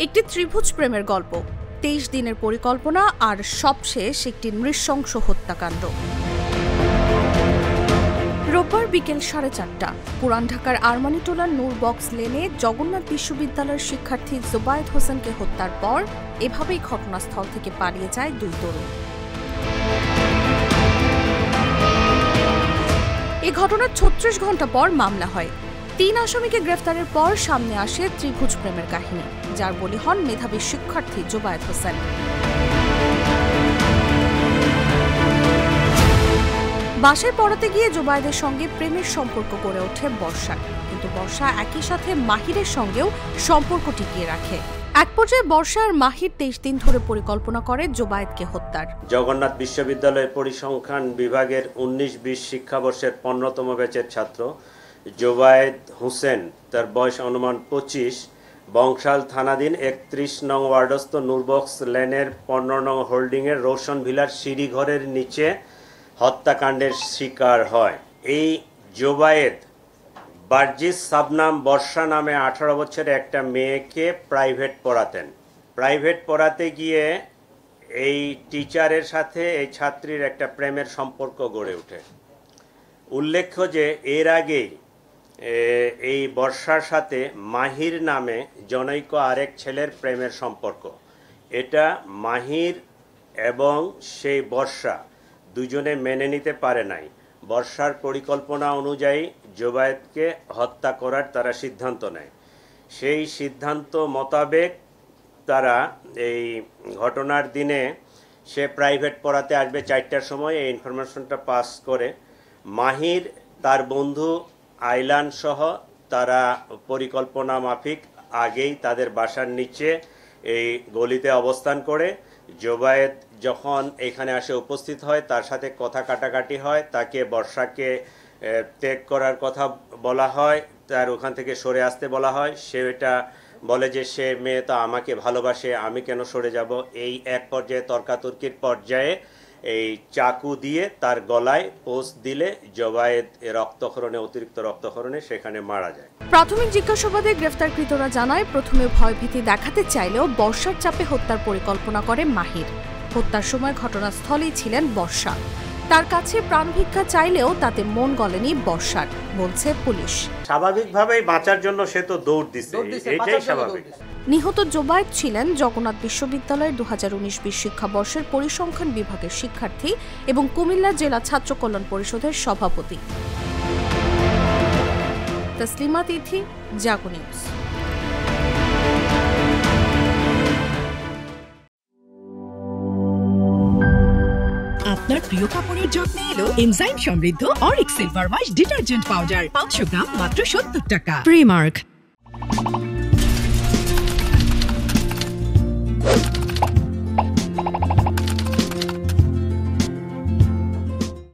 একটি ত্রিভুজ প্রেমের গল্প, 23 দিনের পরিকল্পনা আর সবশেষ একটি নৃশংস হত্যাকাণ্ড। রোববার বিকেল 4:30 পুরান ঢাকার আরমানিটোলার নূর বক্স লেনে জগন্নাথ বিশ্ববিদ্যালয়ের শিক্ষার্থী জুবায়েদ হোসেনকে হত্যার পর এভাবেই ঘটনাস্থল থেকে পালিয়ে যায় দুই তরুণ। এই ঘটনার 36 ঘণ্টা পর মামলা হয়। 3 আসামিকে গ্রেফতারের পর সামনে আসে ত্রিভুজ প্রেমের কাহিনী, যার বলি হন মেধাবী শিক্ষার্থী জুবায়েদ হোসেন। বাসায় পড়াতে গিয়ে জুবায়েদের সঙ্গে প্রেমের সম্পর্ক গড়ে ওঠে বর্ষার, কিন্তু বর্ষা একই সাথে মাহিরের সঙ্গেও সম্পর্ক টিকিয়ে রাখে। এক পর্যায়ে বর্ষা আর মাহির 23 দিন ধরে পরিকল্পনা করে জুবায়েদকে হত্যার। জগন্নাথ বিশ্ববিদ্যালয়ের পরিসংখ্যান বিভাগের 19-20 শিক্ষাবর্ষের 15তম ব্যাচের ছাত্র জুবায়েদ হোসেন, তার বয়স অনুমান 25, বংশাল থানাধীন 31 নং ওয়ার্ডস্থ নূরবক্স লেনের 15 নং হোল্ডিংয়ের রোশন ভিলার সিঁড়িঘরের নিচে হত্যাকাণ্ডের শিকার হয়। এই জুবায়েদ বার্জিস সাবনাম বর্ষা নামে 18 বছরের একটা মেয়েকে প্রাইভেট পড়াতেন। প্রাইভেট পড়াতে গিয়ে এই টিচারের সাথে এই ছাত্রীর একটা প্রেমের সম্পর্ক গড়ে ওঠে। উল্লেখ্য যে এর আগেই এই বর্ষার সাথে মাহির নামে জনৈক আরেক ছেলের প্রেমের সম্পর্ক। এটা মাহির এবং সেই বর্ষা দুজনে মেনে নিতে পারে নাই। বর্ষার পরিকল্পনা অনুযায়ী জুবায়েদকে হত্যা করার তারা সিদ্ধান্ত নেয়। সেই সিদ্ধান্ত মোতাবেক তারা এই ঘটনার দিনে সে প্রাইভেট পড়াতে আসবে 4টার সময় এই ইনফরমেশনটা পাস করে। মাহির তার বন্ধু আইলান সহ তারা পরিকল্পনা মাফিক আগেই তাদের বাসার নিচে এই গলিতে অবস্থান করে। জুবায়েদ যখন এখানে আসে উপস্থিত হয়, তার সাথে কথা কাটাকাটি হয়, তাকে বর্ষাকে ত্যাগ করার কথা বলা হয়, তার ওখান থেকে সরে আসতে বলা হয়। সে এটা বলে যে সে মেয়ে তো আমাকে ভালোবাসে, আমি কেন সরে যাব। এই এক পর্যায়ে তর্কাতর্কির পর্যায়ে এই চাকু দিয়ে তার গলায় পোস্ট দিলে জুবায়েদ রক্তক্ষরণে, অতিরিক্ত রক্তক্ষরণে সেখানে মারা যায়। প্রাথমিক জিজ্ঞাসাবাদে গ্রেফতারকৃতরা জানায়, প্রথমে ভয়ভীতি দেখাতে চাইলেও বর্ষার চাপে হত্যার পরিকল্পনা করে মাহির। হত্যার সময় ঘটনাস্থলেই ছিলেন বর্ষা। তার কাছে প্রাণ ভিক্ষা চাইলেও তাতে মন গলেনি বর্ষার, বলছে পুলিশ। স্বাভাবিকভাবেই বাঁচার জন্য সে তো দৌড় দিছে, এটাই স্বাভাবিক। নিহত জুবায়েদ ছিলেন জগন্নাথ বিশ্ববিদ্যালয়ের 2019-20 শিক্ষাবর্ষের পরিসংখ্যান বিভাগের শিক্ষার্থী এবং কুমিল্লা জেলা ছাত্র কল্যাণ পরিষদের সভাপতি। তসলিমা তিথি, জাগো নিউজ। আপনার প্রিয় কাপড়ের যত্নে এলো এনজাইম সমৃদ্ধ Arik silver wash detergent powder, 500 গ্রাম মাত্র 70 টাকা। প্রিমার্ক।